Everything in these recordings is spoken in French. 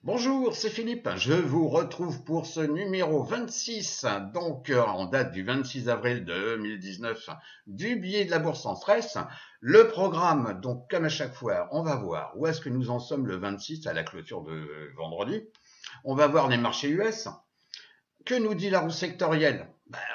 Bonjour, c'est Philippe. Je vous retrouve pour ce numéro 26, en date du 26 avril 2019, du billet de la bourse en stress. Le programme, donc comme à chaque fois, on va voir où est-ce que nous en sommes le 26 à la clôture de vendredi. On va voir les marchés US. Que nous dit la roue sectorielle?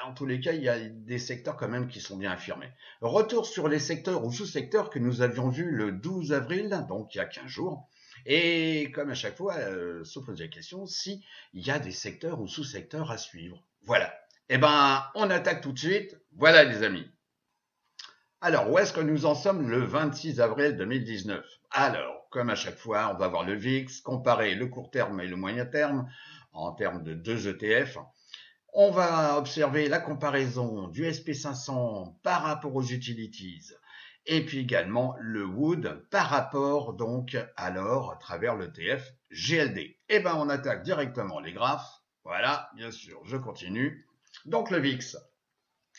En tous les cas, il y a des secteurs quand même qui sont bien affirmés. Retour sur les secteurs ou sous-secteurs que nous avions vus le 12 avril, donc il y a 15 jours. Et comme à chaque fois, se pose la question s'il y a des secteurs ou sous-secteurs à suivre. Voilà. Eh ben, on attaque tout de suite. Voilà les amis. Alors, où est-ce que nous en sommes le 26 avril 2019? Alors, comme à chaque fois, on va voir le VIX, comparer le court terme et le moyen terme en termes de deux ETF. On va observer la comparaison du SP500 par rapport aux utilities et puis également le Wood par rapport donc à l'or à travers l'ETF GLD. Et ben on attaque directement les graphes. Voilà, bien sûr, je continue. Donc le VIX.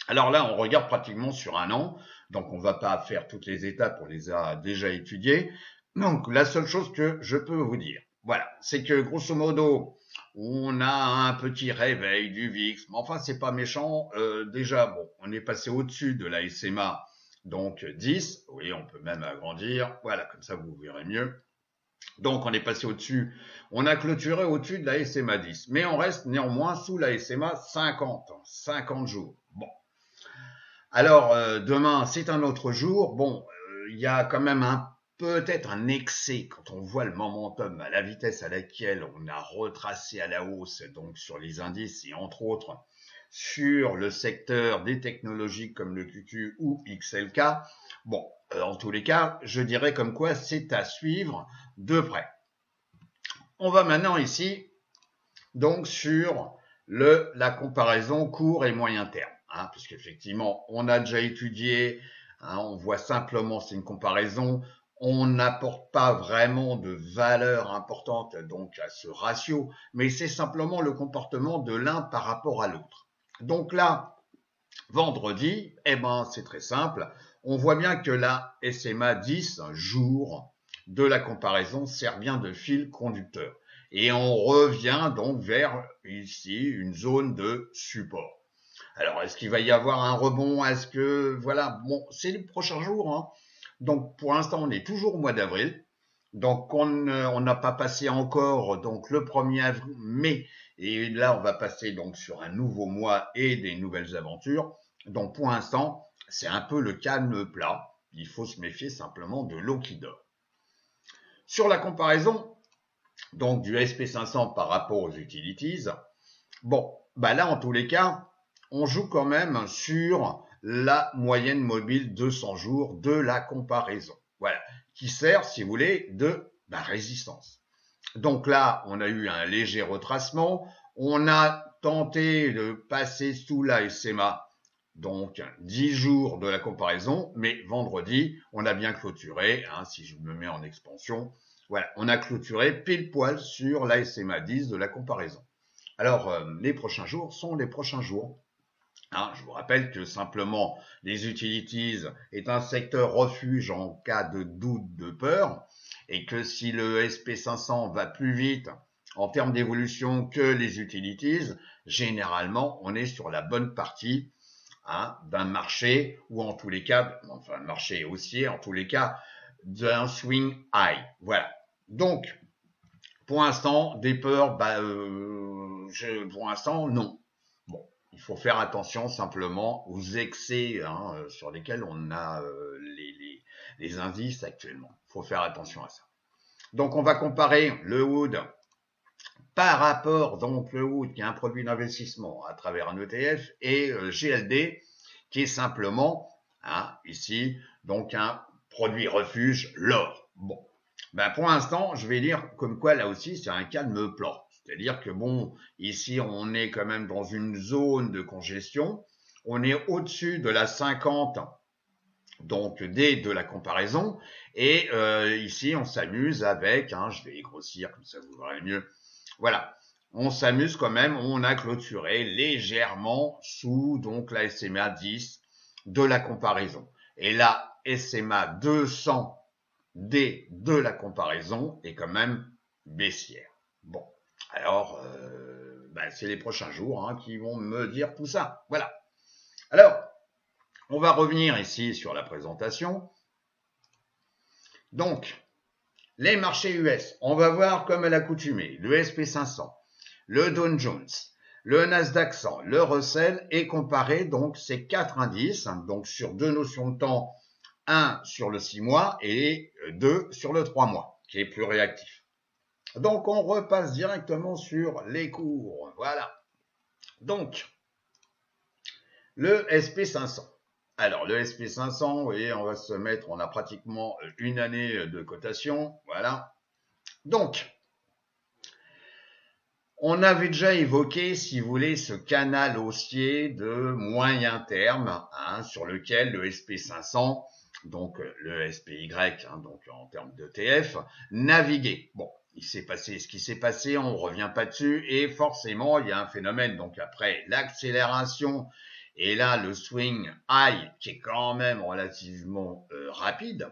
Alors là, on regarde pratiquement sur un an. Donc on ne va pas faire toutes les étapes, on les a déjà étudiées. Donc la seule chose que je peux vous dire, voilà, c'est que grosso modo, on a un petit réveil du VIX. Mais enfin, c'est pas méchant. Déjà, bon, on est passé au-dessus de la SMA, donc 10. Oui, on peut même agrandir. Voilà, comme ça vous verrez mieux. Donc on est passé au-dessus. On a clôturé au-dessus de la SMA 10. Mais on reste néanmoins sous la SMA 50. 50 jours. Bon. Alors, demain, c'est un autre jour. Bon, il y a quand même peut-être un excès quand on voit le momentum, à la vitesse à laquelle on a retracé à la hausse, donc sur les indices et entre autres sur le secteur des technologies comme le QQ ou XLK. Bon, en tous les cas, je dirais comme quoi c'est à suivre de près. On va maintenant ici donc sur la comparaison court et moyen terme, puisqu'effectivement, on a déjà étudié, on voit simplement c'est une comparaison, on n'apporte pas vraiment de valeur importante donc à ce ratio, mais c'est simplement le comportement de l'un par rapport à l'autre. Donc là, vendredi, eh ben c'est très simple, on voit bien que la SMA 10 jours de la comparaison sert bien de fil conducteur. Et on revient donc vers ici une zone de support. Alors, est-ce qu'il va y avoir un rebond? Est-ce que, voilà, bon, c'est les prochains jours, hein. Donc, pour l'instant, on est toujours au mois d'avril. Donc, on n'a pas passé encore donc le 1er mai. Et là, on va passer donc sur un nouveau mois et des nouvelles aventures. Donc, pour l'instant, c'est un peu le calme plat. Il faut se méfier simplement de l'eau qui dort. Sur la comparaison, donc du SP500 par rapport aux utilities. Bon, là en tous les cas, on joue quand même sur la moyenne mobile 200 jours de la comparaison. Voilà, qui sert, si vous voulez, de résistance. Donc là, on a eu un léger retracement. On a tenté de passer sous la SMA, donc 10 jours de la comparaison, mais vendredi, on a bien clôturé, si je me mets en expansion, voilà, on a clôturé pile poil sur la SMA 10 de la comparaison. Alors, les prochains jours sont les prochains jours. Je vous rappelle que simplement les utilities est un secteur refuge en cas de doute, de peur, et que si le SP500 va plus vite en termes d'évolution que les utilities, généralement on est sur la bonne partie d'un marché, ou en tous les cas, enfin un marché haussier, en tous les cas d'un swing high. Voilà. Donc, pour l'instant, des peurs, pour l'instant, non. Bon, il faut faire attention simplement aux excès sur lesquels on a les indices actuellement. Il faut faire attention à ça. Donc, on va comparer le Wood par rapport, donc le Wood qui est un produit d'investissement à travers un ETF et GLD qui est simplement, ici, donc un produit refuge, l'or. Bon, pour l'instant, je vais dire comme quoi là aussi c'est un calme plat. C'est-à-dire que bon, ici on est quand même dans une zone de congestion. On est au-dessus de la 50, donc dès de la comparaison. Et ici on s'amuse avec, je vais grossir comme ça vous verrez mieux. Voilà, on s'amuse quand même. On a clôturé légèrement sous donc la SMA 10 de la comparaison. Et la SMA 200 D de la comparaison est quand même baissière. Bon, alors, c'est les prochains jours hein, qui vont me dire tout ça. Voilà. Alors, on va revenir ici sur la présentation. Donc, les marchés US, on va voir comme à l'accoutumée, le SP500, le Dow Jones, le Nasdaq 100, le Russell et comparer donc ces 4 indices, donc sur 2 notions de temps, un sur le 6 mois et 2 sur le 3 mois, qui est plus réactif. Donc, on repasse directement sur les cours. Voilà. Donc, le SP500. Alors, le SP500, vous voyez, on va se mettre, on a pratiquement une année de cotation. Voilà. Donc, on avait déjà évoqué, si vous voulez, ce canal haussier de moyen terme, hein, sur lequel le SP500, donc le SPY, hein, donc en termes d'ETF, naviguait. Bon, il s'est passé ce qui s'est passé, on ne revient pas dessus, et forcément, il y a un phénomène, donc après l'accélération, et là, le swing high, qui est quand même relativement rapide,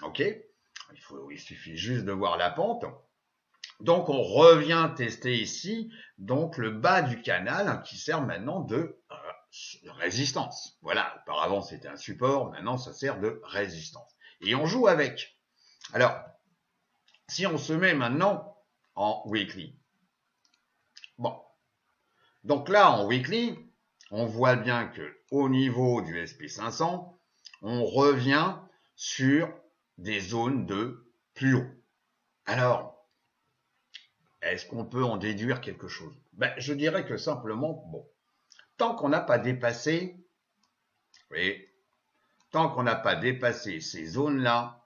ok, il suffit juste de voir la pente. Donc, on revient tester ici donc le bas du canal qui sert maintenant de résistance. Voilà, auparavant c'était un support, maintenant ça sert de résistance. Et on joue avec. Alors, si on se met maintenant en weekly. Bon, donc là en weekly, on voit bien que au niveau du SP500, on revient sur des zones de plus haut. Alors, est-ce qu'on peut en déduire quelque chose? Je dirais que simplement, bon, tant qu'on n'a pas dépassé, oui, tant qu'on n'a pas dépassé ces zones-là,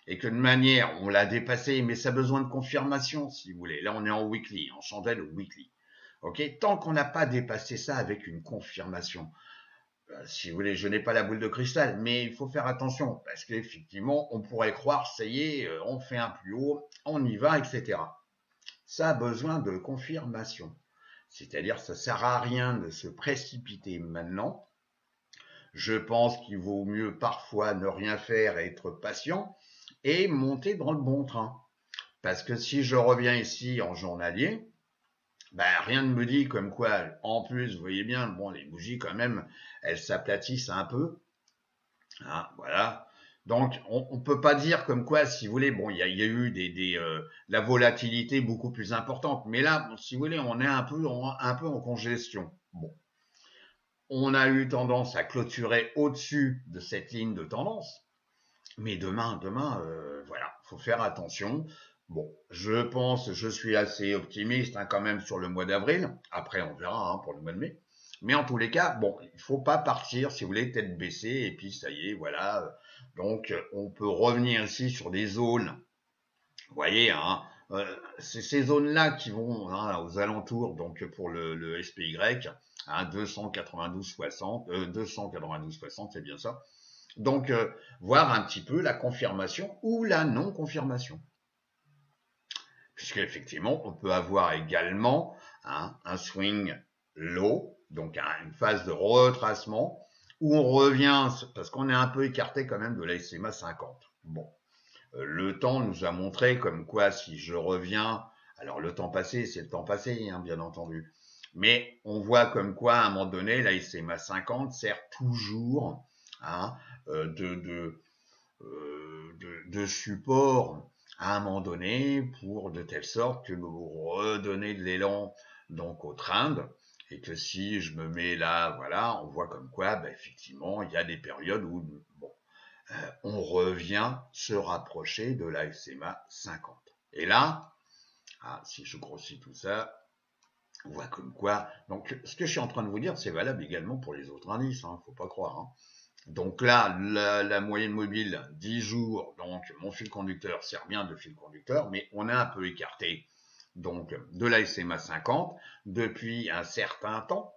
et que de manière, on l'a dépassé, mais ça a besoin de confirmation, si vous voulez. Là, on est en weekly, en chandelle weekly. Ok, tant qu'on n'a pas dépassé ça avec une confirmation, si vous voulez, je n'ai pas la boule de cristal, mais il faut faire attention, parce qu'effectivement, on pourrait croire, ça y est, on fait un plus haut, on y va, etc. Ça a besoin de confirmation. C'est-à-dire, ça sert à rien de se précipiter maintenant. Je pense qu'il vaut mieux parfois ne rien faire et être patient et monter dans le bon train. Parce que si je reviens ici en journalier, rien ne me dit comme quoi, en plus, vous voyez bien, bon, les bougies quand même, elles s'aplatissent un peu. Hein, voilà. Donc, on ne peut pas dire comme quoi, si vous voulez, bon, il y a eu la volatilité beaucoup plus importante. Mais là, bon, si vous voulez, on est un peu en congestion. Bon. On a eu tendance à clôturer au-dessus de cette ligne de tendance. Mais demain, voilà, faut faire attention. Bon, je suis assez optimiste hein, quand même sur le mois d'avril. Après, on verra hein, pour le mois de mai. Mais en tous les cas, bon, il faut pas partir, si vous voulez, tête baissée, et puis ça y est, voilà. Donc, on peut revenir ici sur des zones, vous voyez, hein, c'est ces zones-là qui vont hein, aux alentours, donc pour le SPY, hein, 292,60, 292,60, c'est bien ça. Donc, voir un petit peu la confirmation ou la non-confirmation. Puisqu'effectivement, on peut avoir également hein, un swing low, donc une phase de retracement, où on revient, parce qu'on est un peu écarté quand même de la SMA 50. Bon, le temps nous a montré comme quoi si je reviens, alors le temps passé, c'est le temps passé, hein, bien entendu, mais on voit comme quoi à un moment donné, la SMA 50 sert toujours hein, de support à un moment donné pour de telle sorte que vous redonnez de l'élan donc au trend et que si je me mets là, voilà, on voit comme quoi, effectivement, il y a des périodes où bon, on revient se rapprocher de la SMA 50. Et là, si je grossis tout ça, on voit comme quoi. Donc, ce que je suis en train de vous dire, c'est valable également pour les autres indices, hein, faut pas croire. Hein. Donc là, la moyenne mobile, 10 jours, donc mon fil conducteur sert bien de fil conducteur, mais on est un peu écarté donc de la SMA 50 depuis un certain temps,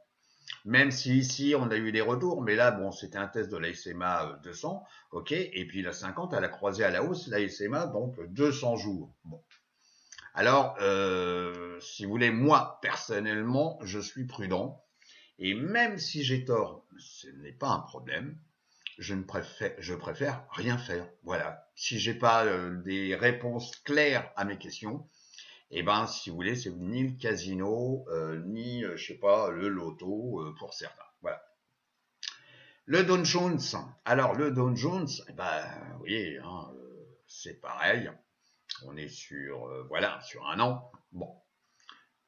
même si ici on a eu des retours, mais là, bon, c'était un test de la SMA 200, ok, et puis la 50, elle a croisé à la hausse la SMA, donc 200 jours. Bon. Alors, si vous voulez, moi, personnellement, je suis prudent, et même si j'ai tort, ce n'est pas un problème, je préfère rien faire. Voilà. Si j'ai pas des réponses claires à mes questions, Et ben, si vous voulez, c'est ni le casino, ni, je sais pas, le loto pour certains. Voilà. Le Dow Jones. Alors, le Dow Jones, vous voyez, hein, c'est pareil. On est sur, voilà, sur un an. Bon,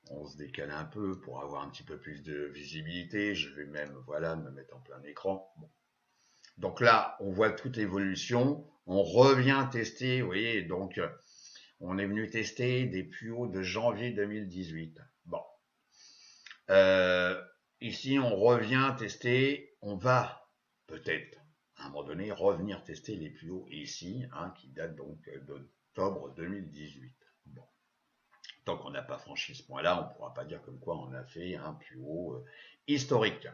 on se décale un peu pour avoir un petit peu plus de visibilité. Je vais même, voilà, me mettre en plein écran. Bon. Donc là, on voit toute l'évolution. On revient tester, vous voyez, donc on est venu tester des plus hauts de janvier 2018. Bon. Euh, Ici, on revient tester, on va peut-être à un moment donné revenir tester les plus hauts ici, hein, qui datent donc d'octobre 2018. Bon. Tant qu'on n'a pas franchi ce point-là, on ne pourra pas dire comme quoi on a fait un plus haut historique.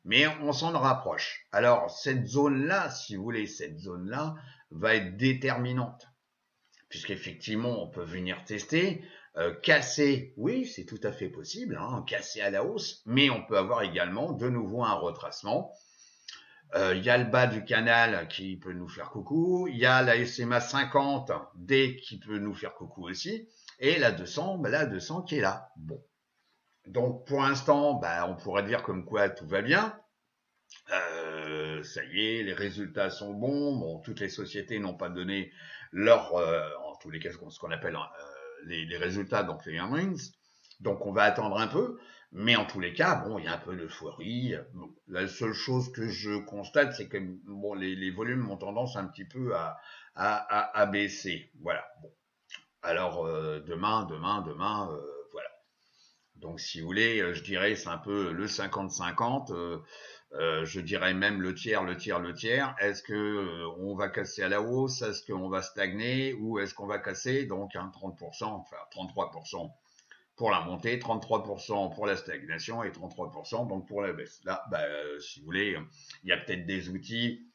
Mais on s'en rapproche. Alors, cette zone-là, si vous voulez, cette zone-là va être déterminante. Puisqu'effectivement, on peut venir tester, casser, oui, c'est tout à fait possible, hein, casser à la hausse, mais on peut avoir également de nouveau un retracement. Il y a le bas du canal qui peut nous faire coucou, il y a la SMA 50D qui peut nous faire coucou aussi, et la 200, la 200 qui est là. Bon. Donc pour l'instant, on pourrait dire comme quoi tout va bien. Ça y est, les résultats sont bons. Bon, toutes les sociétés n'ont pas donné leur, en tous les cas, ce qu'on appelle les résultats, donc les earnings. Donc on va attendre un peu, mais en tous les cas, bon, il y a un peu d'euphorie. Bon, la seule chose que je constate, c'est que bon, les volumes ont tendance un petit peu à baisser. Voilà. Bon. Alors demain, voilà. Donc si vous voulez, je dirais c'est un peu le 50-50. Je dirais même le tiers. Est-ce que on va casser à la hausse? Est-ce qu'on va stagner? Ou est-ce qu'on va casser? Donc 30%, enfin 33% pour la montée, 33% pour la stagnation et 33% donc pour la baisse. Là, si vous voulez, il y a peut-être des outils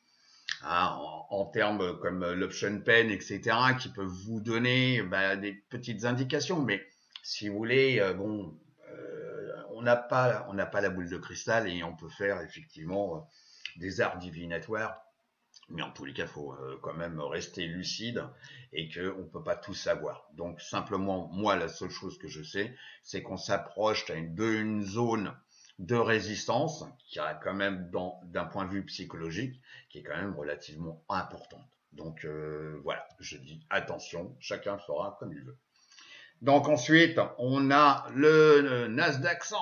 hein, en termes comme l'option pen, etc., qui peuvent vous donner des petites indications. Mais si vous voulez, on n'a pas la boule de cristal et on peut faire effectivement des arts divinatoires. Mais en tous les cas, il faut quand même rester lucide et qu'on ne peut pas tout savoir. Donc simplement, moi, la seule chose que je sais, c'est qu'on s'approche d'une zone de résistance qui a quand même, d'un point de vue psychologique, qui est quand même relativement importante. Donc voilà, je dis attention, chacun fera comme il veut. Donc ensuite, on a le Nasdaq 100.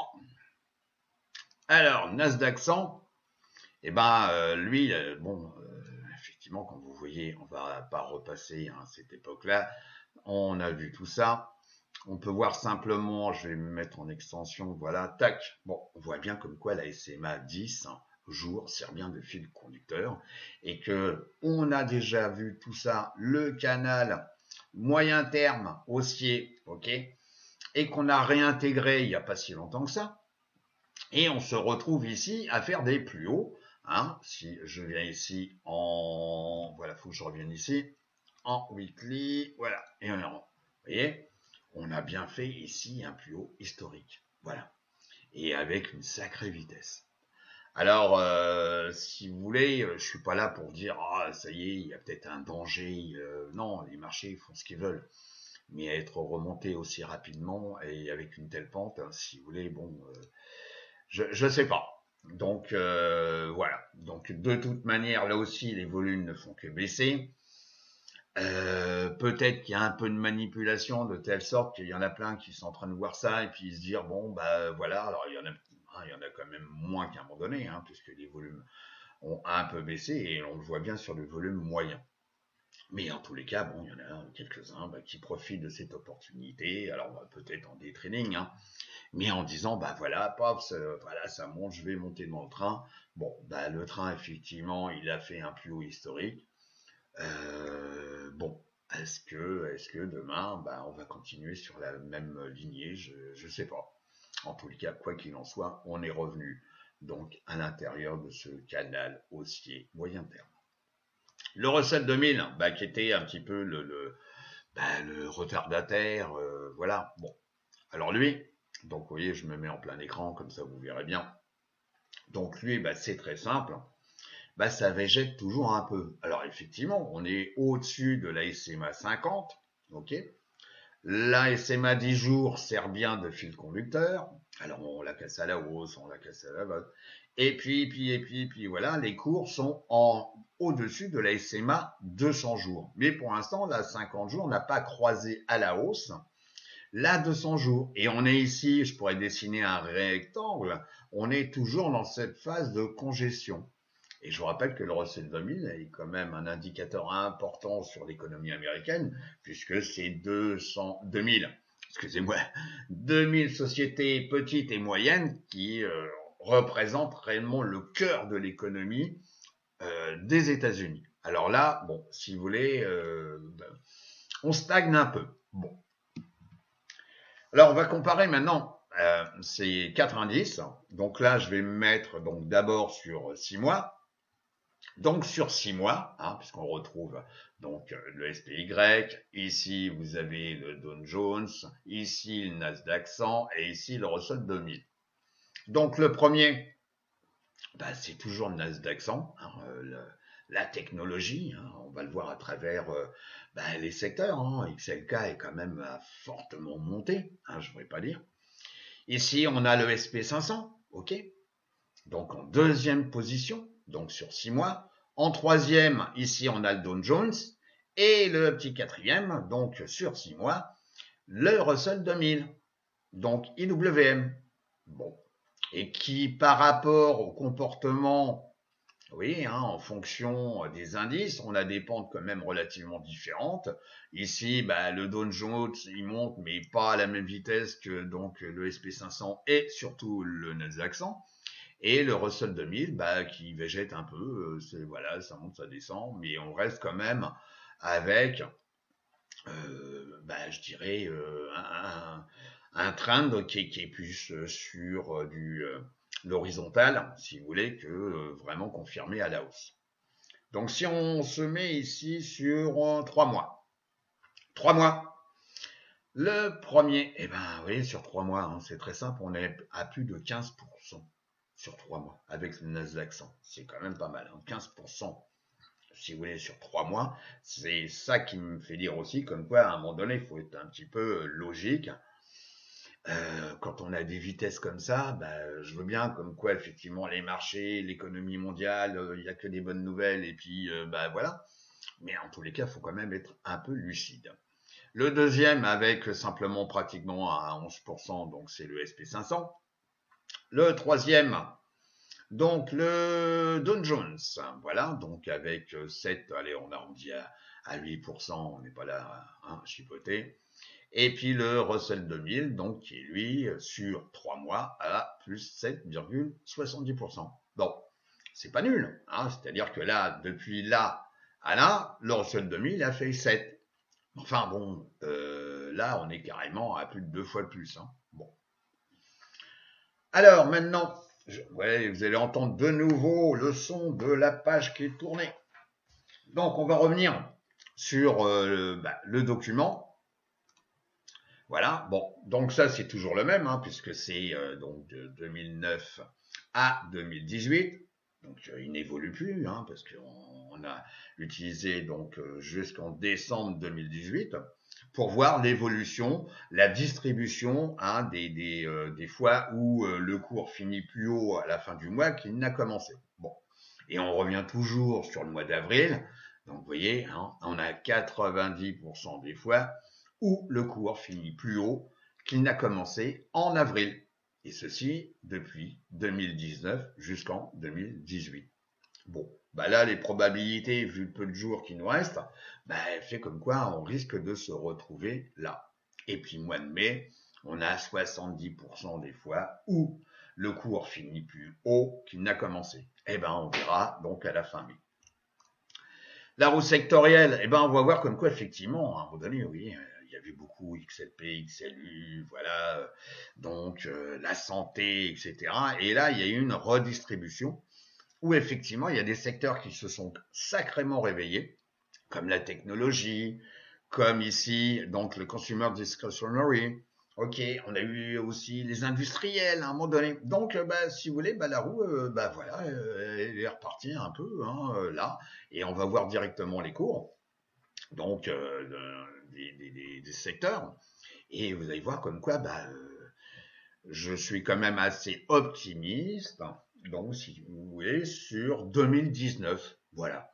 Alors, Nasdaq 100, lui, effectivement, comme vous voyez, on va pas repasser à cette époque-là. On a vu tout ça. On peut voir simplement, je vais me mettre en extension, voilà, tac. Bon, on voit bien comme quoi la SMA 10 jours sert bien de fil conducteur et que on a déjà vu tout ça, le canal moyen terme haussier, ok, et qu'on a réintégré il n'y a pas si longtemps que ça. Et on se retrouve ici à faire des plus hauts. Hein, si je viens ici voilà, faut que je revienne ici en weekly, voilà, et on est vous voyez, on a bien fait ici un plus haut historique, voilà, et avec une sacrée vitesse. Alors, si vous voulez, je suis pas là pour dire ah ça y est, il y a peut-être un danger. Non, les marchés font ce qu'ils veulent, mais être remonté aussi rapidement et avec une telle pente, hein, si vous voulez, bon. Je sais pas. Donc voilà. Donc de toute manière, là aussi, les volumes ne font que baisser. Peut-être qu'il y a un peu de manipulation de telle sorte qu'il y en a plein qui sont en train de voir ça et puis se dire bon voilà. Alors il y en a quand même moins qu'à un moment donné, hein, puisque les volumes ont un peu baissé et on le voit bien sur le volume moyen. Mais en tous les cas, bon, il y en a quelques-uns qui profitent de cette opportunité. Alors peut-être en day trading, hein, mais en disant voilà, paf, voilà, ça monte, je vais monter dans le train. Bon, le train effectivement, il a fait un plus haut historique. Bon, est-ce que demain, on va continuer sur la même lignée? Je sais pas. En tous les cas, quoi qu'il en soit, on est revenu donc à l'intérieur de ce canal haussier moyen terme. Le Russell 2000, qui était un petit peu le retardataire, voilà. Bon, alors lui, donc vous voyez, je me mets en plein écran, comme ça vous verrez bien. Donc lui, c'est très simple. Ça végète toujours un peu. Alors effectivement, on est au-dessus de la SMA 50, ok. La SMA 10 jours sert bien de fil conducteur. Alors on la casse à la hausse, on la casse à la basse. Et puis voilà, les cours sont au-dessus de la SMA 200 jours. Mais pour l'instant, la 50 jours n'a pas croisé à la hausse la 200 jours. Et on est ici, je pourrais dessiner un rectangle, on est toujours dans cette phase de congestion. Et je vous rappelle que le Russell 2000 est quand même un indicateur important sur l'économie américaine, puisque c'est 2000 sociétés petites et moyennes qui représentent réellement le cœur de l'économie des États-Unis. Alors là, bon, si vous voulez, on stagne un peu. Bon. Alors, on va comparer maintenant ces 4 indices. Donc là, je vais me mettre donc d'abord sur 6 mois. Donc sur 6 mois, puisqu'on retrouve donc le SPY, ici vous avez le Dow Jones, ici le Nasdaq 100 et ici le Russell 2000. Donc le premier, c'est toujours le Nasdaq 100, la technologie, on va le voir à travers les secteurs. XLK est quand même fortement monté, je ne pourrais pas dire. Ici, on a le SP500, ok. Donc en deuxième position, donc sur 6 mois. En troisième, ici, on a le Dow Jones. Et le petit quatrième, donc sur 6 mois, le Russell 2000, donc IWM. Bon. Et qui, par rapport au comportement, oui, en fonction des indices, on a des pentes quand même relativement différentes. Ici, le Dow Jones, il monte, mais pas à la même vitesse que donc le SP500 et surtout le Nasdaq 100. Et le Russell 2000, qui végète un peu, voilà, ça monte, ça descend, mais on reste quand même avec, je dirais, un trend qui est plus sur l'horizontal, si vous voulez, que vraiment confirmé à la hausse. Donc si on se met ici sur 3 mois, 3 mois, le premier, vous voyez, sur 3 mois, c'est très simple, on est à plus de 15% sur 3 mois avec le Nasdaq 100. C'est quand même pas mal, 15%, si vous voulez, sur 3 mois. C'est ça qui me fait dire aussi comme quoi, à un moment donné, il faut être un petit peu logique. Quand on a des vitesses comme ça, je veux bien comme quoi, effectivement, les marchés, l'économie mondiale, il n'y a que des bonnes nouvelles, et puis, voilà. Mais en tous les cas, il faut quand même être un peu lucide. Le deuxième, avec simplement pratiquement à 11%, donc c'est le SP500. Le troisième, donc le Dow Jones, voilà, donc avec 7, allez, on arrondit à 8%, on n'est pas là à chipoter. Et puis le Russell 2000, donc qui est lui sur 3 mois à plus 7,70%. Bon, c'est pas nul, c'est-à-dire que là, depuis là à là, le Russell 2000 a fait 7. Enfin bon, là on est carrément à plus de 2 fois le plus. Bon. Alors maintenant, vous allez entendre de nouveau le son de la page qui est tournée. Donc on va revenir sur le document. Voilà, bon, donc ça c'est toujours le même, puisque c'est donc de 2009 à 2018. Donc il n'évolue plus, parce qu'on a utilisé donc jusqu'en décembre 2018 pour voir l'évolution, la distribution des fois où le cours finit plus haut à la fin du mois qu'il n'a commencé. Bon, et on revient toujours sur le mois d'avril. Donc vous voyez, on a 90% des fois où le cours finit plus haut qu'il n'a commencé en avril. Et ceci depuis 2019 jusqu'en 2018. Bon, là, les probabilités, vu le peu de jours qui nous restent, fait comme quoi on risque de se retrouver là. Et puis, mois de mai, on a 70% des fois où le cours finit plus haut qu'il n'a commencé. On verra donc à la fin mai. La roue sectorielle, on va voir comme quoi, effectivement, à un moment donné, oui, il y avait beaucoup XLP, XLU, voilà, donc la santé, etc. Et là, il y a eu une redistribution où effectivement, il y a des secteurs qui se sont sacrément réveillés, comme la technologie, comme ici, donc le consumer discretionary. Ok, on a eu aussi les industriels à un moment donné. Donc, si vous voulez, la roue, voilà, elle est repartie un peu là, et on va voir directement les cours, donc des secteurs. Et vous allez voir comme quoi, je suis quand même assez optimiste, donc si vous voulez, sur 2019. Voilà.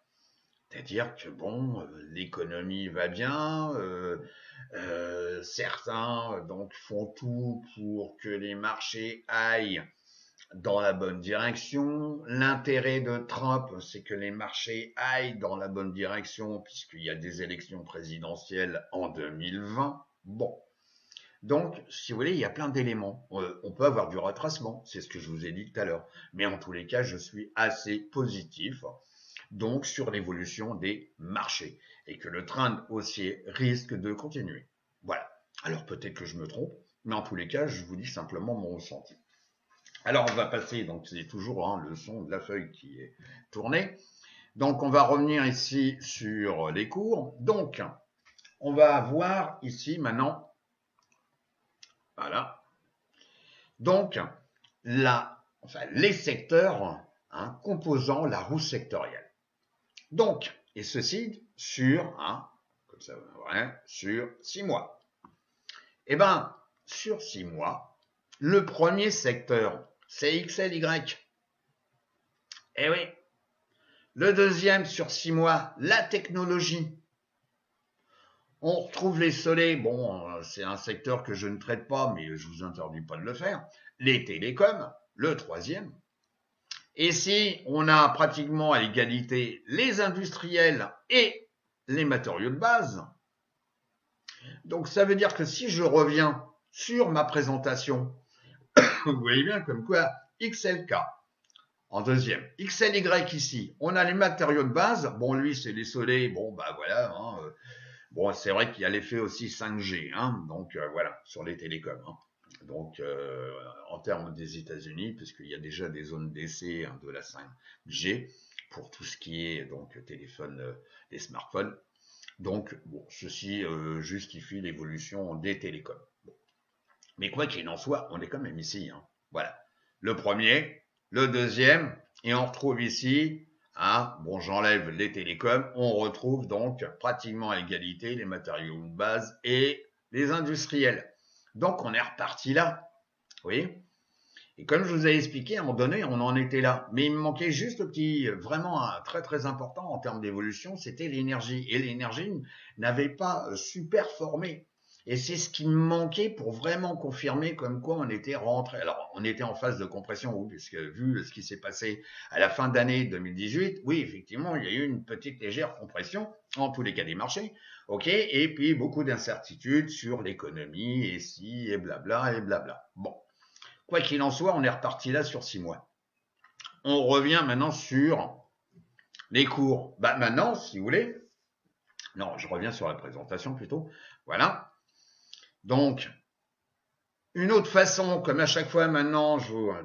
C'est-à-dire que bon, l'économie va bien, certains donc font tout pour que les marchés aillent dans la bonne direction. L'intérêt de Trump, c'est que les marchés aillent dans la bonne direction puisqu'il y a des élections présidentielles en 2020. Bon. Donc, si vous voulez, il y a plein d'éléments. On peut avoir du retracement, c'est ce que je vous ai dit tout à l'heure. Mais en tous les cas, je suis assez positif donc sur l'évolution des marchés et que le trend haussier risque de continuer. Voilà. Alors peut-être que je me trompe, mais en tous les cas, je vous dis simplement mon ressenti. Alors on va passer, donc c'est toujours le son de la feuille qui est tournée. Donc on va revenir ici sur les cours. Donc on va avoir ici maintenant, voilà. Donc les secteurs composant la roue sectorielle. Donc, et ceci sur, comme ça, sur 6 mois. Eh bien, sur 6 mois, le premier secteur, c'est XLY. Eh oui. Le deuxième sur 6 mois, la technologie. On retrouve les soleils, bon, c'est un secteur que je ne traite pas, mais je vous interdis pas de le faire. Les télécoms, le troisième. Et si on a pratiquement à égalité les industriels et les matériaux de base, donc ça veut dire que si je reviens sur ma présentation, vous voyez bien comme quoi XLK en deuxième, XLY ici, on a les matériaux de base, bon lui c'est les soleils, bon voilà, bon c'est vrai qu'il y a l'effet aussi 5G, donc voilà, sur les télécoms. Donc, en termes des États-Unis, puisqu'il y a déjà des zones d'essai de la 5G pour tout ce qui est donc téléphone, les smartphones. Donc, bon, ceci justifie l'évolution des télécoms. Bon. Mais quoi qu'il en soit, on est quand même ici. Voilà. Le premier, le deuxième, et on retrouve ici, bon, j'enlève les télécoms, on retrouve donc pratiquement à égalité les matériaux de base et les industriels. Donc, on est reparti là. Vous voyez ? Et comme je vous ai expliqué, à un moment donné, on en était là. Mais il me manquait juste vraiment un très très important en termes d'évolution, c'était l'énergie. Et l'énergie n'avait pas superformé. Et c'est ce qui me manquait pour vraiment confirmer comme quoi on était rentré. Alors, on était en phase de compression, oui, puisque vu ce qui s'est passé à la fin d'année 2018, oui, effectivement, il y a eu une petite légère compression, en tous les cas des marchés, ok, et puis beaucoup d'incertitudes sur l'économie, et si, et blabla, et blabla. Bon, quoi qu'il en soit, on est reparti là sur 6 mois. On revient maintenant sur les cours. Maintenant, si vous voulez, non, je reviens sur la présentation plutôt, voilà. Donc, une autre façon, comme à chaque fois maintenant,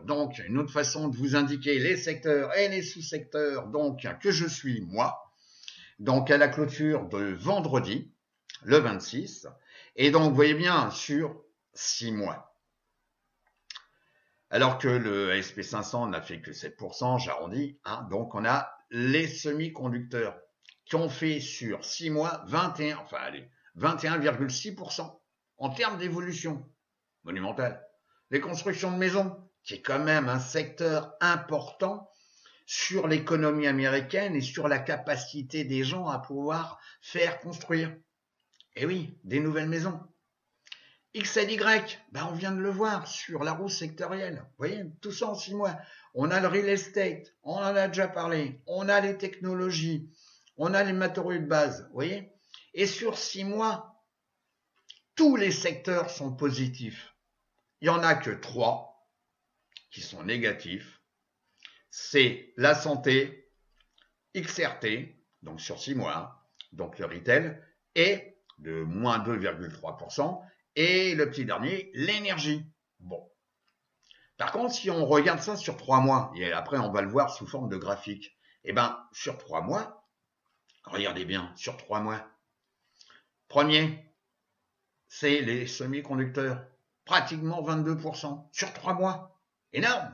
donc une autre façon de vous indiquer les secteurs et les sous-secteurs, donc que je suis moi, donc à la clôture de vendredi, le 26, et donc vous voyez bien sur 6 mois. Alors que le SP500 n'a fait que 7%, j'arrondis, donc on a les semi-conducteurs qui ont fait sur 6 mois 21,6%. En termes d'évolution monumentale. Les constructions de maisons, qui est quand même un secteur important sur l'économie américaine et sur la capacité des gens à pouvoir faire construire. Et oui, des nouvelles maisons. XLY, on vient de le voir sur la roue sectorielle. Vous voyez, tout ça en 6 mois. On a le real estate, on en a déjà parlé. On a les technologies, on a les matériaux de base. Vous voyez. Et sur 6 mois, tous les secteurs sont positifs. Il n'y en a que 3 qui sont négatifs. C'est la santé, XRT, donc sur 6 mois, donc le retail, et de moins 2,3%, et le petit dernier, l'énergie. Bon. Par contre, si on regarde ça sur 3 mois, et après on va le voir sous forme de graphique, sur 3 mois, regardez bien, sur 3 mois, premier, c'est les semi-conducteurs, pratiquement 22% sur 3 mois. Énorme,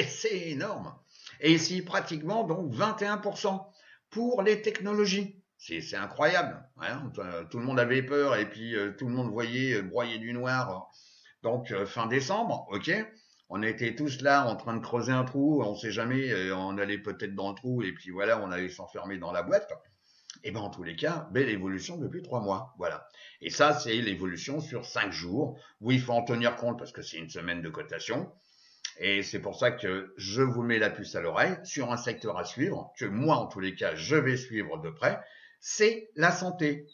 c'est énorme. Et ici, pratiquement donc 21% pour les technologies C'est incroyable. Hein. Tout le monde avait peur et puis tout le monde voyait broyer du noir. Donc fin décembre, ok. On était tous là en train de creuser un trou, on sait jamais, on allait peut-être dans le trou et puis voilà, on allait s'enfermer dans la boîte. Et ben en tous les cas, belle évolution depuis 3 mois, voilà. Et ça, c'est l'évolution sur 5 jours, où il faut en tenir compte parce que c'est une semaine de cotation. Et c'est pour ça que je vous mets la puce à l'oreille sur un secteur à suivre, que moi en tous les cas, je vais suivre de près, c'est la santé.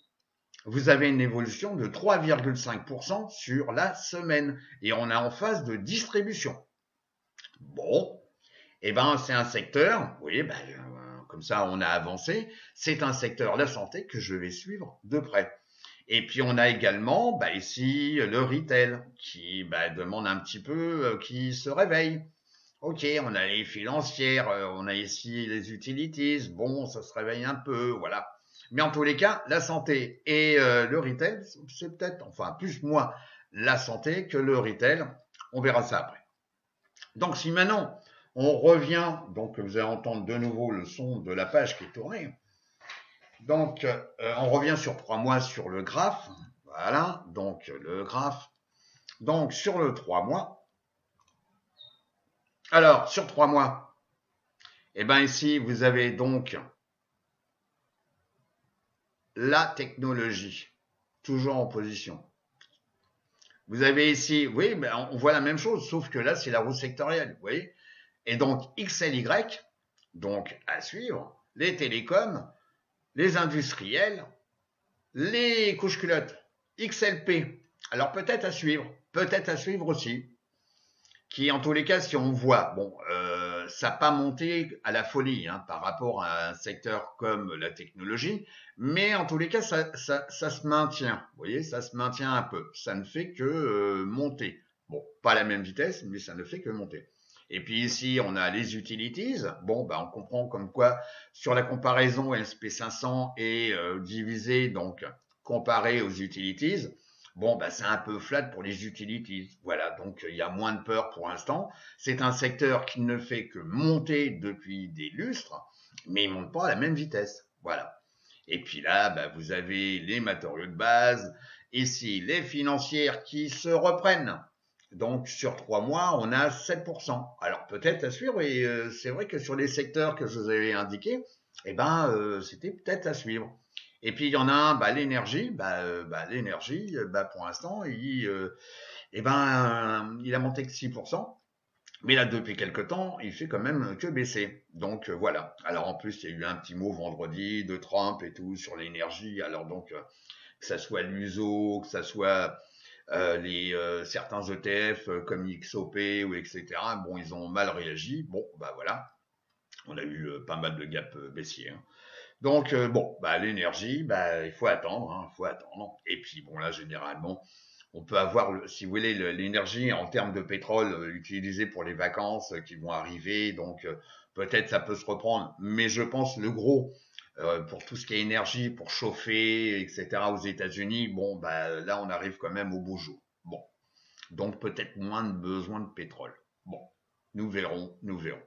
Vous avez une évolution de 3,5% sur la semaine et on est en phase de distribution. Bon, eh ben c'est un secteur, oui, ben, comme ça on a avancé, c'est un secteur, la santé, que je vais suivre de près. Et puis on a également bah, ici le retail qui bah, demande un petit peu, qui se réveille. Ok, on a les financières, on a ici les utilities, bon, ça se réveille un peu, voilà. Mais en tous les cas, la santé et le retail, c'est peut-être, enfin plus moi, la santé que le retail. On verra ça après. Donc si maintenant on revient, donc vous allez entendre de nouveau le son de la page qui est tournée. Donc on revient sur 3 mois sur le graphe. Voilà, donc le graphe. Donc sur le 3 mois. Alors sur 3 mois, et bien ici vous avez donc la technologie, toujours en position. Vous avez ici, oui, ben on voit la même chose, sauf que là c'est la roue sectorielle, vous voyez. Et donc XLY, donc à suivre, les télécoms, les industriels, les couches culottes, XLP. Alors peut-être à suivre aussi, qui en tous les cas, si on voit, bon, ça n'a pas monté à la folie hein, par rapport à un secteur comme la technologie, mais en tous les cas, ça se maintient. Vous voyez, ça se maintient un peu. Ça ne fait que monter. Bon, pas à la même vitesse, mais ça ne fait que monter. Et puis ici, on a les utilities. Bon, bah, on comprend comme quoi sur la comparaison SP500 est divisé, donc comparé aux utilities. Bon, bah, c'est un peu flat pour les utilities. Voilà, donc il y a moins de peur pour l'instant. C'est un secteur qui ne fait que monter depuis des lustres, mais il ne monte pas à la même vitesse. Voilà. Et puis là, bah, vous avez les matériaux de base, ici les financières qui se reprennent. Donc sur 3 mois, on a 7%. Alors peut-être à suivre, et c'est vrai que sur les secteurs que je vous avais indiqués, eh ben, c'était peut-être à suivre. Et puis il y en a un, bah, l'énergie, l'énergie, pour l'instant, eh ben, il a monté que 6%. Mais là, depuis quelque temps, il fait quand même que baisser. Donc voilà. Alors en plus, il y a eu un petit mot vendredi de Trump et tout sur l'énergie. Alors donc, que ça soit l'USO, que ça soit les certains ETF comme XOP ou etc. Bon, ils ont mal réagi. Bon, bah voilà. On a eu pas mal de gaps baissiers. Hein. Donc bon, bah l'énergie, bah il faut attendre, hein, il faut attendre. Et puis bon là, généralement, on peut avoir, si vous voulez, l'énergie en termes de pétrole utilisé pour les vacances qui vont arriver. Donc peut-être ça peut se reprendre, mais je pense le gros pour tout ce qui est énergie, pour chauffer, etc. aux États-Unis, bon bah là on arrive quand même au beau jour. Bon, donc peut-être moins de besoin de pétrole. Bon, nous verrons, nous verrons.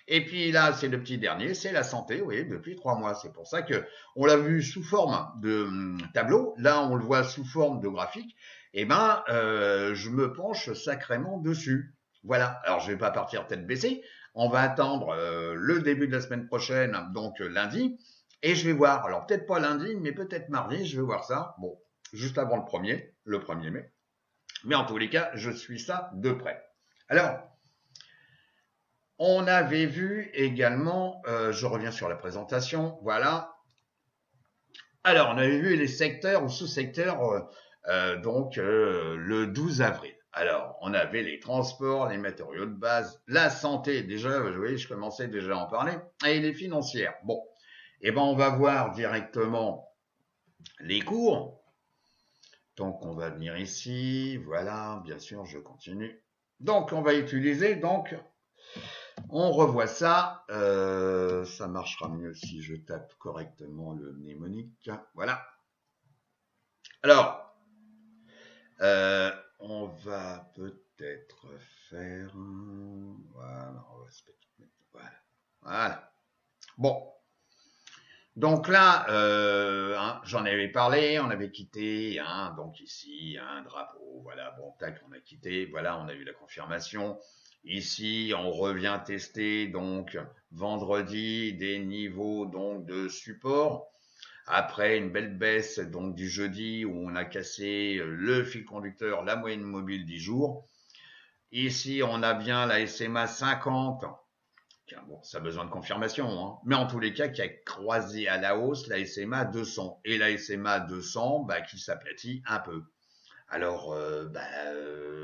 Et puis là, c'est le petit dernier, c'est la santé, oui, depuis 3 mois. C'est pour ça que on l'a vu sous forme de tableau. Là, on le voit sous forme de graphique. Eh ben, je me penche sacrément dessus. Voilà. Alors, je vais pas partir tête baissée. On va attendre le début de la semaine prochaine, donc lundi, et je vais voir. Alors, peut-être pas lundi, mais peut-être mardi. Je vais voir ça. Bon, juste avant le 1er mai. Mais en tous les cas, je suis ça de près. Alors, on avait vu également, je reviens sur la présentation, voilà. Alors, on avait vu les secteurs ou sous-secteurs, donc le 12 avril. Alors, on avait les transports, les matériaux de base, la santé, déjà, vous voyez, je commençais déjà à en parler, et les financières. Bon, eh ben, on va voir directement les cours. Donc, on va venir ici, voilà, bien sûr, je continue. Donc, on va utiliser donc on revoit ça. Ça marchera mieux si je tape correctement le mnémonique. Voilà. Alors, on va peut-être faire. Voilà, on va se mettre. Voilà. Voilà. Bon. Donc là, j'en avais parlé, on avait quitté, donc ici, un drapeau, voilà, bon, tac, on a quitté, voilà, on a eu la confirmation. Ici, on revient tester, donc, vendredi, des niveaux, donc, de support. Après une belle baisse, donc, du jeudi, où on a cassé le fil conducteur, la moyenne mobile 10 jours. Ici, on a bien la SMA 50. Bon, ça a besoin de confirmation, hein. Mais en tous les cas, qui a croisé à la hausse la SMA 200. Et la SMA 200, qui s'aplatit un peu. Alors,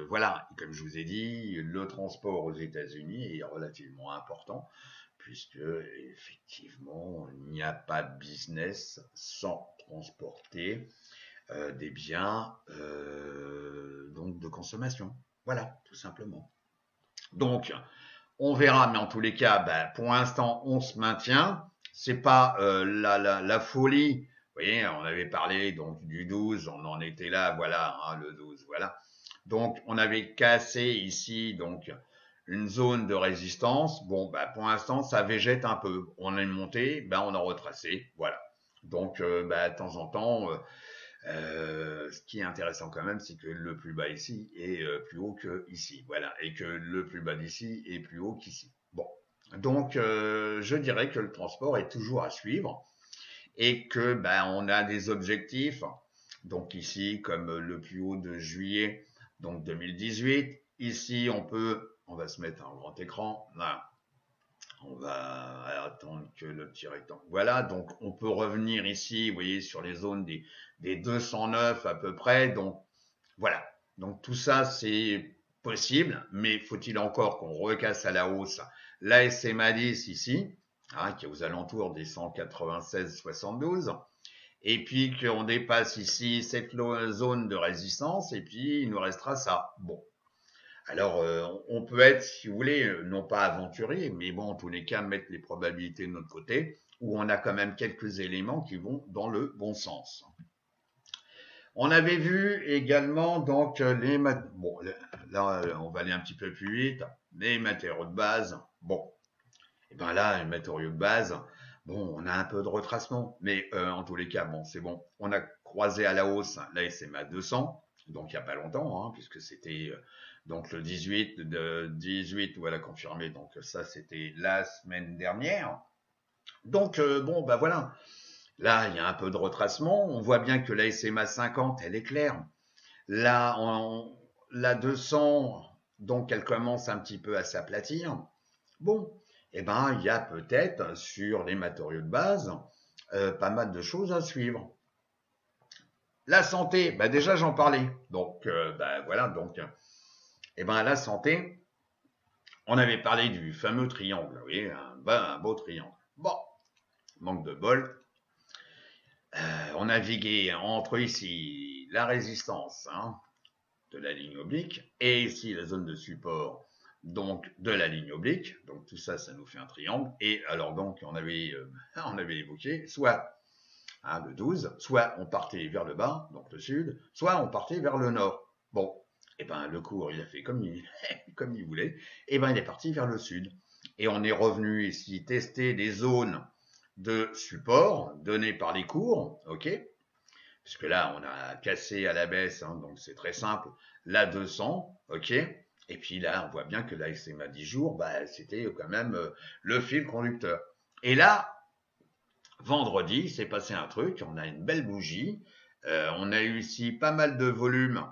voilà, comme je vous ai dit, le transport aux États-Unis est relativement important, puisque effectivement, il n'y a pas de business sans transporter des biens donc de consommation. Voilà, tout simplement. Donc, on verra, mais en tous les cas, pour l'instant, on se maintient. C'est pas la folie. Vous voyez, on avait parlé donc du 12, on en était là, voilà, le 12, voilà. Donc, on avait cassé ici donc une zone de résistance. Bon, pour l'instant, ça végète un peu. On est monté, on a retracé, voilà. Donc, de temps en temps, ce qui est intéressant quand même, c'est que le plus bas ici est plus haut que ici, voilà, et que le plus bas d'ici est plus haut qu'ici. Bon, donc je dirais que le transport est toujours à suivre et que on a des objectifs. Donc ici, comme le plus haut de juillet, donc 2018. Ici, on va se mettre en grand écran. Là, on va attendre que le petit rectangle. Voilà, donc on peut revenir ici, vous voyez, sur les zones des 209 à peu près. Donc voilà, donc tout ça c'est possible, mais faut-il encore qu'on recasse à la hausse la SMA 10 ici, qui est aux alentours des 196,72, et puis qu'on dépasse ici cette zone de résistance, et puis il nous restera ça. Bon, alors, on peut être, si vous voulez, non pas aventurier, mais bon, en tous les cas, mettre les probabilités de notre côté, où on a quand même quelques éléments qui vont dans le bon sens. On avait vu également donc bon, là on va aller un petit peu plus vite, les matériaux de base. Bon, et là, les matériaux de base, bon, on a un peu de retracement, mais en tous les cas, bon, c'est bon. On a croisé à la hausse la SMA 200, donc il n'y a pas longtemps, puisque c'était donc le 18, voilà, confirmé. Donc ça, c'était la semaine dernière. Donc bon, voilà. Là, il y a un peu de retracement. On voit bien que la SMA 50, elle est claire. Là, la 200, donc elle commence un petit peu à s'aplatir. Bon, il y a peut-être sur les matériaux de base pas mal de choses à suivre. La santé, déjà j'en parlais. Donc voilà, donc la santé, on avait parlé du fameux triangle, vous voyez, un beau triangle. Bon, manque de bol. On naviguait entre ici la résistance de la ligne oblique et ici la zone de support donc de la ligne oblique. Donc tout ça, ça nous fait un triangle. Et alors donc on avait évoqué soit le 12, soit on partait vers le bas, donc le sud, soit on partait vers le nord. Bon, le cours il a fait comme comme il voulait. Il est parti vers le sud. Et on est revenu ici tester des zones de support données par les cours, ok, puisque là on a cassé à la baisse, donc c'est très simple, la 200, ok, et puis là on voit bien que la SMA 10 jours, c'était quand même le fil conducteur. Et là, vendredi, il s'est passé un truc, on a une belle bougie, on a eu ici pas mal de volume,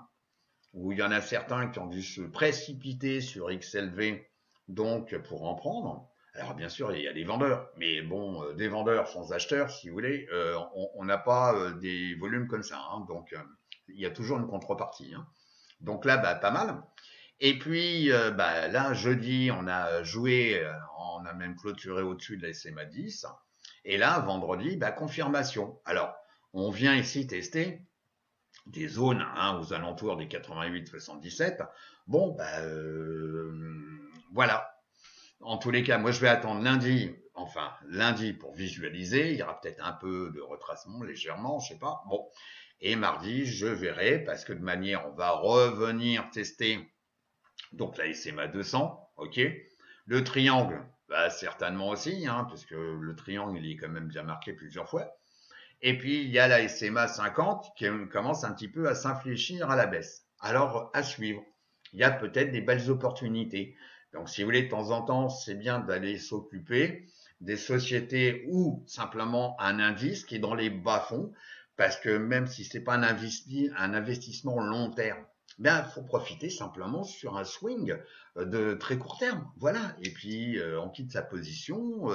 où il y en a certains qui ont dû se précipiter sur XLV, donc pour en prendre. Alors bien sûr, il y a des vendeurs, mais bon, des vendeurs sans acheteurs, si vous voulez, on n'a pas des volumes comme ça, donc il y a toujours une contrepartie. Donc là, pas mal. Et puis là, jeudi, on a joué, on a même clôturé au-dessus de la SMA 10. Et là, vendredi, confirmation. Alors, on vient ici tester des zones aux alentours des 88-77. Bon, voilà. En tous les cas, moi je vais attendre lundi pour visualiser. Il y aura peut-être un peu de retracement légèrement, je sais pas. Bon, et mardi, je verrai parce que de manière, on va revenir tester donc la SMA 200, ok. Le triangle, Bah, certainement aussi, hein, puisque le triangle il est quand même bien marqué plusieurs fois. Et puis il y a la SMA 50 qui commence un petit peu à s'infléchir à la baisse. Alors à suivre. Il y a peut-être des belles opportunités. Donc si vous voulez, de temps en temps, c'est bien d'aller s'occuper des sociétés ou simplement un indice qui est dans les bas-fonds, parce que même si c'est pas un investissement long terme, ben faut profiter simplement sur un swing de très court terme, voilà. Et puis on quitte sa position,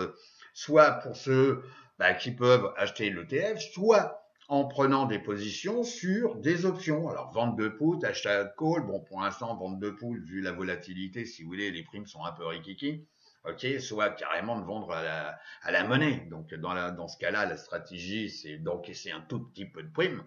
soit pour ceux qui peuvent acheter l'ETF, soit en prenant des positions sur des options. Alors, vente de put, achat de call. Bon, pour l'instant, vente de put, vu la volatilité, si vous voulez, les primes sont un peu rikiki. OK, soit carrément de vendre à la monnaie. Donc, dans ce cas-là, la stratégie, c'est d'encaisser un tout petit peu de primes.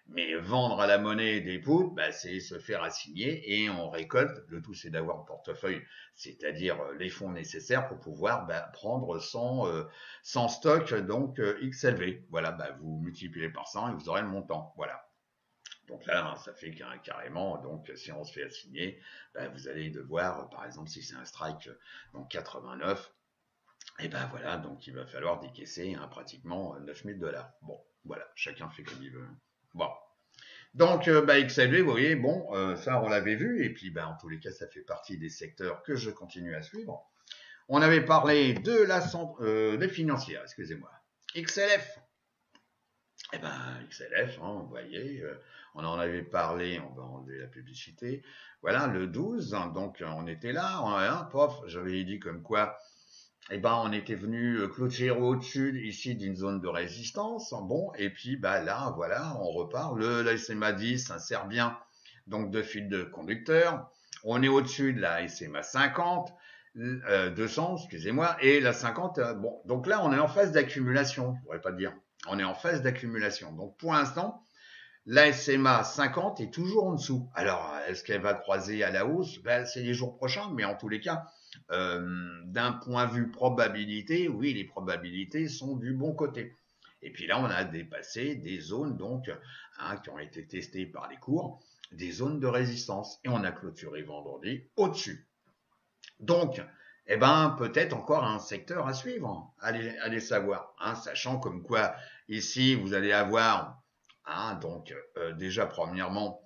Mais vendre à la monnaie des puts, c'est se faire assigner et on récolte. Le tout, c'est d'avoir un portefeuille, c'est-à-dire les fonds nécessaires pour pouvoir prendre 100 stocks, donc XLV. Voilà, vous multipliez par 100 et vous aurez le montant. Voilà. Donc là, ça fait carrément, donc si on se fait assigner, vous allez devoir, par exemple, si c'est un strike donc 89, et voilà, donc il va falloir décaisser pratiquement 9000 $. Bon, voilà, chacun fait comme il veut. Bon, donc, XLV, vous voyez, bon, ça on l'avait vu, et puis en tous les cas, ça fait partie des secteurs que je continue à suivre. On avait parlé de des financières, excusez-moi. XLF. Eh XLF, hein, vous voyez, on en avait parlé, on va enlever la publicité. Voilà, le 12, hein, donc on était là, pof, j'avais dit comme quoi on était venu clôturer au-dessus ici d'une zone de résistance. Bon, et puis là, voilà, on repart. La SMA 10 insère bien donc de fil de conducteur. On est au-dessus de la SMA 50, 200, excusez-moi, et la 50. Bon, donc là, on est en phase d'accumulation. Je pourrais pas dire. On est en phase d'accumulation. Donc pour l'instant, la SMA 50 est toujours en dessous. Alors, est-ce qu'elle va croiser à la hausse? C'est les jours prochains, mais en tous les cas, d'un point de vue probabilité, oui, les probabilités sont du bon côté. Et puis là, on a dépassé des zones donc qui ont été testées par les cours, des zones de résistance. Et on a clôturé vendredi au-dessus. Donc, peut-être encore un secteur à suivre. Allez savoir, sachant comme quoi ici, vous allez avoir déjà premièrement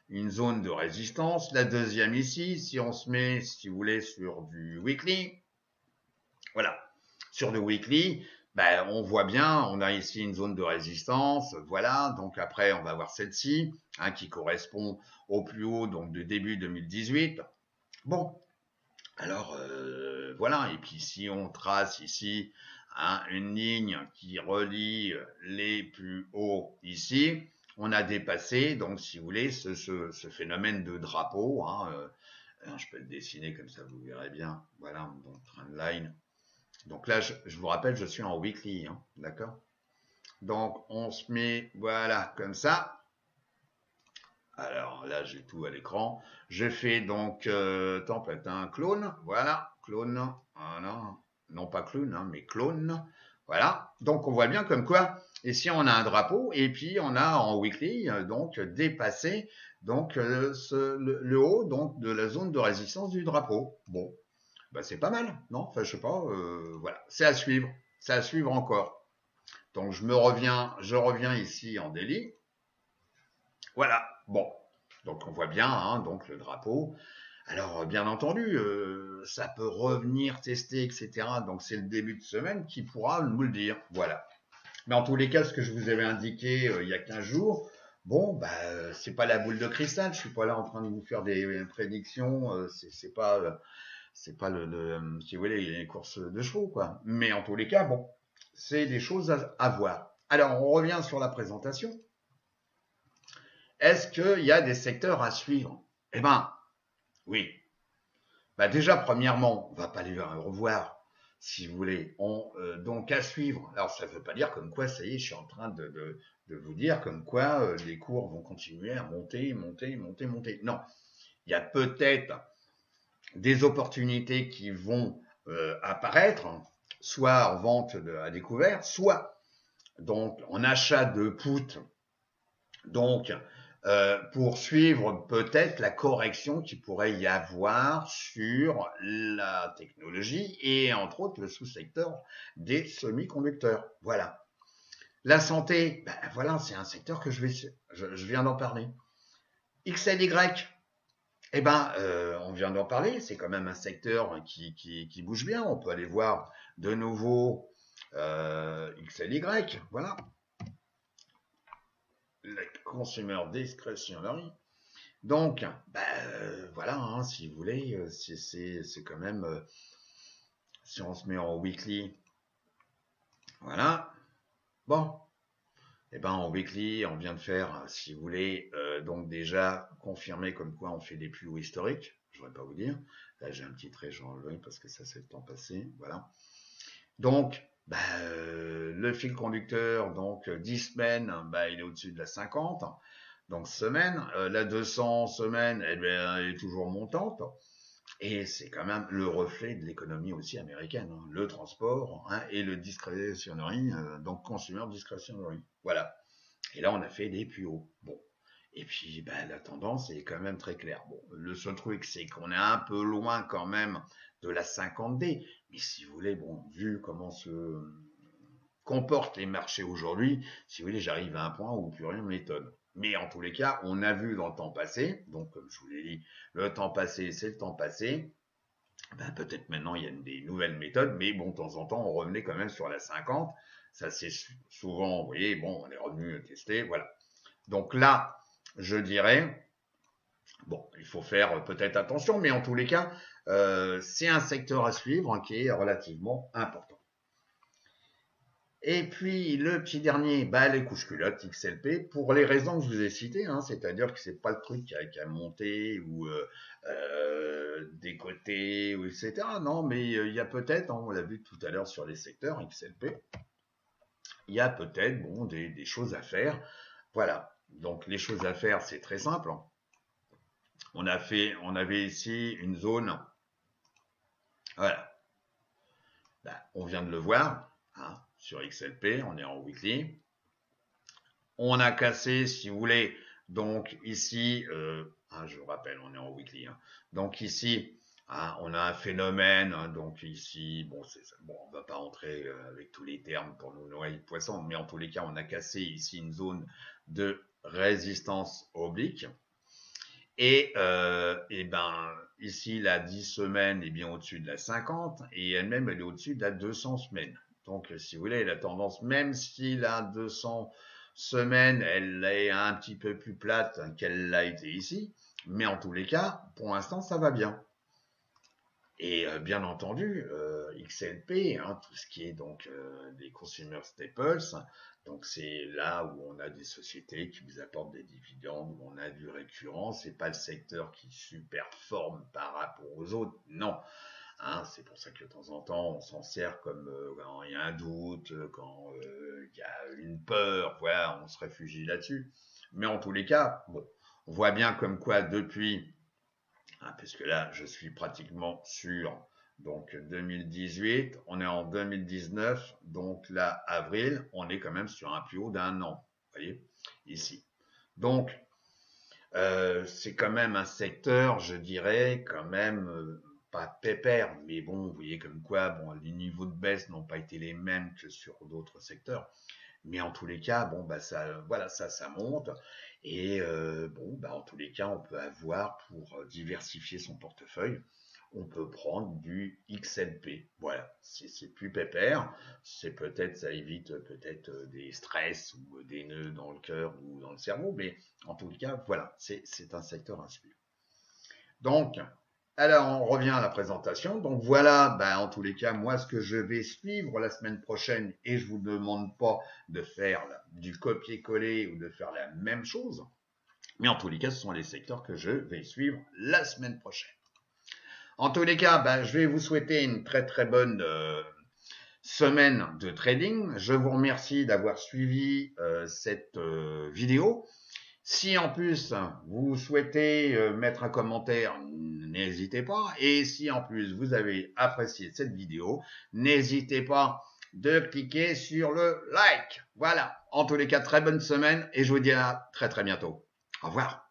une zone de résistance. La deuxième ici, si on se met, si vous voulez, sur du weekly, voilà, sur du weekly, on voit bien, on a ici une zone de résistance, voilà, donc après on va voir celle-ci, qui correspond au plus haut donc de début 2018. Bon, alors voilà, et puis si on trace ici une ligne qui relie les plus hauts ici, on a dépassé, donc si vous voulez, ce phénomène de drapeau. Je peux le dessiner comme ça, vous verrez bien. Voilà, donc trendline. Donc là, je vous rappelle, je suis en weekly, d'accord? Donc on se met, voilà, comme ça. Alors là, j'ai tout à l'écran. Je fais donc template, un clone, voilà, clone, voilà. Non pas clone, mais clone. Voilà. Donc on voit bien comme quoi, ici on a un drapeau et puis on a en weekly donc dépassé donc le haut donc de la zone de résistance du drapeau. Bon, c'est pas mal, non? Enfin je sais pas, voilà, c'est à suivre encore. Donc je reviens ici en daily. Voilà. Bon, donc on voit bien donc le drapeau. Alors, bien entendu, ça peut revenir tester, etc. Donc, c'est le début de semaine qui pourra nous le dire. Voilà. Mais en tous les cas, ce que je vous avais indiqué il y a 15 jours, bon, c'est pas la boule de cristal. Je suis pas là en train de vous faire des prédictions. C'est pas, si vous voulez, les courses de chevaux, quoi. Mais en tous les cas, bon, c'est des choses à voir. Alors, on revient sur la présentation. Est-ce qu'il y a des secteurs à suivre? Eh ben, oui. Déjà, premièrement, on va pas les revoir, si vous voulez. Donc, à suivre. Alors, ça ne veut pas dire comme quoi, ça y est, je suis en train de vous dire comme quoi les cours vont continuer à monter, monter, monter, monter. Non. Il y a peut-être des opportunités qui vont apparaître, soit en vente à découvert, soit donc en achat de put, donc pour suivre peut-être la correction qu'il pourrait y avoir sur la technologie et entre autres le sous-secteur des semi-conducteurs. Voilà. La santé, ben voilà, c'est un secteur que je viens d'en parler. XLY, eh ben, on vient d'en parler, c'est quand même un secteur qui bouge bien. On peut aller voir de nouveau XLY, voilà. Le Consumer Discretionary. Donc, voilà, hein, si vous voulez, c'est quand même, si on se met en weekly, voilà. Bon, eh ben en weekly, on vient de faire, si vous voulez, donc déjà confirmer comme quoi on fait des plus hauts historiques. Je ne vais pas vous dire. Là, j'ai un petit trait, je vais enlever parce que ça, c'est le temps passé. Voilà. Donc, le fil conducteur, donc 10 semaines, il est au-dessus de la 50. Donc, semaine. La 200 semaines, eh bien, elle est toujours montante. Et c'est quand même le reflet de l'économie aussi américaine, hein, le transport hein, et le discretionary, donc consumer discretionary. Voilà. Et là, on a fait des plus hauts. Bon. Et puis, la tendance est quand même très claire. Bon, le seul truc, c'est qu'on est un peu loin quand même de la 50D. Mais si vous voulez, bon, vu comment se comportent les marchés aujourd'hui, si vous voulez, j'arrive à un point où plus rien ne m'étonne. Mais en tous les cas, on a vu dans le temps passé, donc comme je vous l'ai dit, le temps passé, c'est le temps passé. Peut-être maintenant, il y a des nouvelles méthodes, mais bon, de temps en temps, on revenait quand même sur la 50. Ça, c'est souvent, vous voyez, bon, on est revenu tester, voilà. Donc là, je dirais, bon, il faut faire peut-être attention, mais en tous les cas, c'est un secteur à suivre hein, qui est relativement important. Et puis le petit dernier, les couches culottes XLP, pour les raisons que je vous ai citées, hein, c'est-à-dire que c'est pas le truc qui a monté ou des côtés, ou etc. Non, mais il y a peut-être, hein, on l'a vu tout à l'heure sur les secteurs XLP, il y a peut-être bon des choses à faire. Voilà. Donc les choses à faire, c'est très simple. On avait ici une zone. Voilà. On vient de le voir. Hein, sur XLP, on est en weekly. On a cassé, si vous voulez, donc ici, je vous rappelle, on est en weekly. Hein, donc ici, on a un phénomène. Hein, donc ici, bon, on va pas entrer avec tous les termes pour nous noyer de poisson, mais en tous les cas, on a cassé ici une zone de résistance oblique. Et ici, la 10 semaines est bien au-dessus de la 50 et elle-même, elle est au-dessus de la 200 semaines. Donc, si vous voulez, la tendance, même si la 200 semaines, elle est un petit peu plus plate qu'elle l'a été ici, mais en tous les cas, pour l'instant, ça va bien. Et bien entendu, XLP, hein, tout ce qui est donc des consumer staples, donc c'est là où on a des sociétés qui vous apportent des dividendes, où on a du récurrent, c'est pas le secteur qui superforme par rapport aux autres, non. Hein, c'est pour ça que de temps en temps, on s'en sert comme quand il y a un doute, quand il y a une peur, voilà, on se réfugie là-dessus. Mais en tous les cas, bon, on voit bien comme quoi depuis, puisque là, je suis pratiquement sur donc 2018, on est en 2019, donc là, avril, on est quand même sur un plus haut d'un an, vous voyez, ici. Donc, c'est quand même un secteur, je dirais, quand même pas pépère, mais bon, vous voyez comme quoi, bon, les niveaux de baisse n'ont pas été les mêmes que sur d'autres secteurs. Mais en tous les cas, bon, ça, voilà, ça monte. Et en tous les cas, on peut avoir, pour diversifier son portefeuille, on peut prendre du XLP. Voilà, c'est plus pépère. C'est peut-être, ça évite peut-être des stress ou des nœuds dans le cœur ou dans le cerveau. Mais en tous les cas, voilà, c'est un secteur à suivre. Donc, alors, on revient à la présentation. Donc voilà, en tous les cas, moi, ce que je vais suivre la semaine prochaine, et je vous demande pas de faire du copier-coller ou de faire la même chose, mais en tous les cas, ce sont les secteurs que je vais suivre la semaine prochaine. En tous les cas, je vais vous souhaiter une très très bonne semaine de trading. Je vous remercie d'avoir suivi cette vidéo. Si en plus vous souhaitez mettre un commentaire, n'hésitez pas. Et si en plus vous avez apprécié cette vidéo, n'hésitez pas de cliquer sur le like. Voilà. En tous les cas, très bonne semaine et je vous dis à très très bientôt. Au revoir.